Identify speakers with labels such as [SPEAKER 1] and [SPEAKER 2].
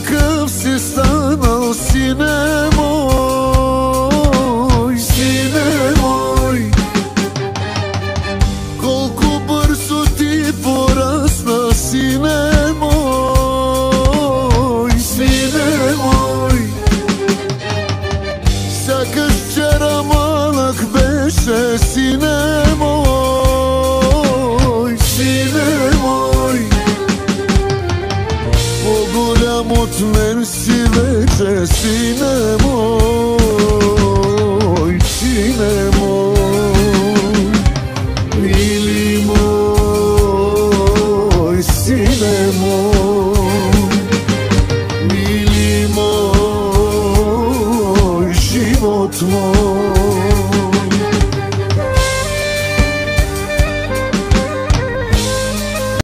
[SPEAKER 1] какъв си станал, сине мой, сине мой. Колко бързо ти порасна, сине мой, сине мой. Сякаш вчера малък беше, сине мой, сине мой. По-голям от мен си вече, сине мой, сине